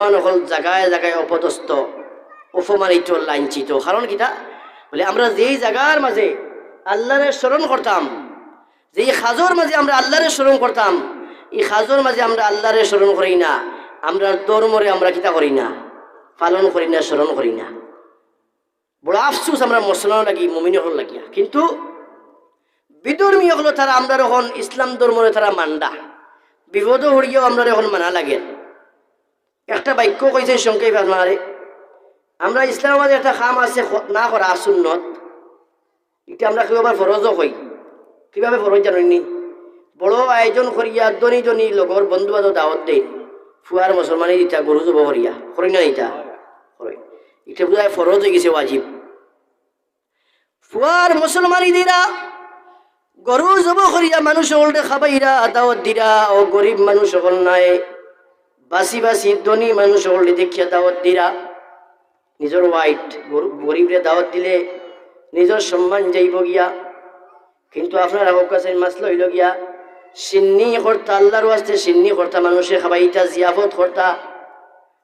হল জায়গায় জায়গায় অপদস্থ, অপমানিত, লাঞ্ছিত। কারণ কিটা বলে আমরা যেই জায়গার মাঝে আল্লাহরে স্মরণ করতাম, যেই খাজর মাঝে আমরা আল্লাহরে স্মরণ করতাম, এই খাজর মাঝে আমরা আল্লাহরে স্মরণ করি না, আমরা ধর্মরে আমরা কিতা করি না, পালন করি না, স্মরণ করি না। বড় আফসুস আমরা মুসলমান লাগি, মুমিন হল লাগিয়া। কিন্তু বিধর্মী হলো তারা আমরা এখন ইসলাম ধর্মরে তারা মান্ডা, বিপদ হরিয়াও আমরা এখন মানা লাগে। একটা বাক্য কইছে সংক্ষেপ আপনারে, আমরা ইসলাম আমাদের একটা খাম আছে না করা সুন্নত, এটা আমরা কিভাবে ফরজও কই। কিভাবে ফরজ জানি? বড় আয়োজন করিয়া দনি দনি লগর বন্ধু বান্ধব দাওয়াত দেই, ফুয়ার মুসলমানি দিতা গরু জব করিয়া করি না, এটা করে এটা বোধহয় ফরজ হয়ে গেছে, ওয়াজিব। ফুয়ার মুসলমানি দিরা গরু জব করিয়া মানুষ হলটে খাবাইরা দাওয়াত দিরা, ও গরিব মানুষ হল নাই বাসি বাসি ধনী মানুষ হলটে দেখিয়া দাওয়াত দিরা। নিজের ওয়াইট গরিবরে দাওয়াত দিলে নিজের সম্মান যাইব গিয়া। কিন্তু আপনার কাছে মাসলা হইল গিয়া সিন্নি কর্তা, আল্লাহর ওয়াস্তে সিন্নি কর্তা, মানুষে খাবাইতা জিয়াফত কর্তা।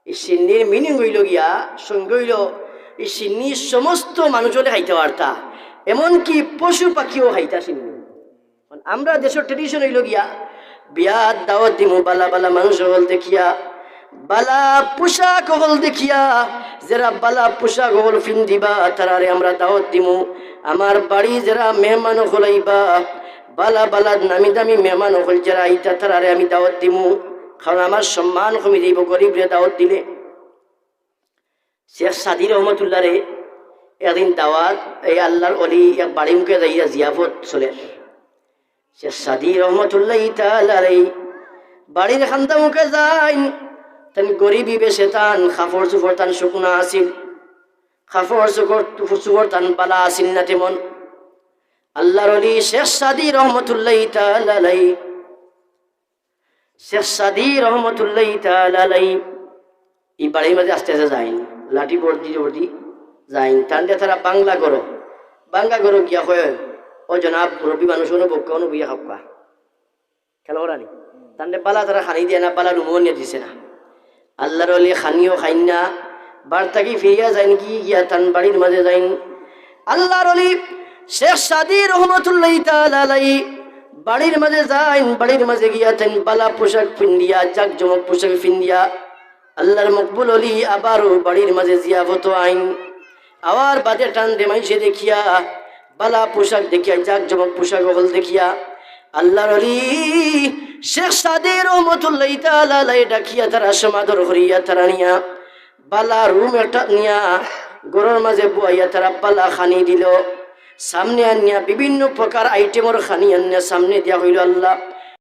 এই সিন্নির মিনিং হইল গিয়া, সঙ্গে হইল এই সিন্নি সমস্ত মানুষরে খাইতে পারতা, এমনকি পশু পাখিও খাইতা সিন্নি। আমরা দেশের ট্রেডিশন হইল গিয়া বিয়াত দাওয়াত দিমু, বালা বালা মানুষ হল দেখিয়া, বালা পোশাক হল দেখিয়া, যারা বালা পোশাক হল ফিন দিবা তারারে আমরা দাওয়াত দিমু। আমার বাড়ি যারা মেহমান হলাইবা, বালা বালা নামি দামি মেহমান হল যারা আইতা তারারে আমি দাওয়াত দিমু, কারণ আমার সম্মান কমে যাইব গরিবরে দাওয়াত দিলে। শেখ সাদি রহমতুল্লাহ রে একদিন দাওয়াত, এই আল্লাহর অলি এক বাড়ি মুখে যাইয়া জিয়াফত চলে। শেখ সাদি রহমতুল্লাহ তাআলাই বাড়ির খান্দা মুখে যাই, তান গরিবি বেশে তান কাপড় চুপড় তান শুকনা আসিল, কাপড় চুপড় তান বালা আসিল না তেমন। আল্লাহর অলি শেখ সাদি রহমতুল্লাহ তাআলাই, শেখ সাদি রহমতুল্লাহ তাআলাই এই বাড়ির মাঝে আস্তে আস্তে যাইন, লাঠি বর্দি বর্দি যাইন। তান্ডে তারা বাংলা করো, বাংলা করো গিয়া হয় ও জনাব রবি মানুষ বক্কা বইয়া খাপকা খেলা করানি। তান্ডে বালা তারা খানি দিয়ে না, বালা রুমও নিয়ে দিছে না। আল্লাহর অলি খানিও খাইন না, বার্তাকি ফিরিয়া যাইন কি গিয়া তান বাড়ির মাঝে যাইন। আল্লাহর অলি শেখ সাদি রহমতুল্লাহ তাআলাই বাড়ির মাঝে যাইন, বাড়ির মাঝে গিয়া তান বালা পোশাক ফিন্দিয়া, জাক জমক পোশাক ফিন্দিয়া আল্লাহর মকবুল অলি আবারও বাড়ির মাঝে জিয়াফত আইন। আবার বাদে টান দে মাইসে দেখিয়া, বালা পোশাক দেখিয়া, জাক জমক পোশাক হল দেখিয়া আল্লাহর অলি শেখ সাদি রহমতুল্লাহ তাআলাই ডাকিয়া তারা সমাদর করিয়া তারা নিয়া বালা রুম একটা নিয়া গরুর মাঝে বুয়াইয়া তারা বালা খানি দিল। সামনে আনিয়া বিভিন্ন প্রকার আইটেমর খানি আনিয়া সামনে দিয়া হইল। আল্লাহ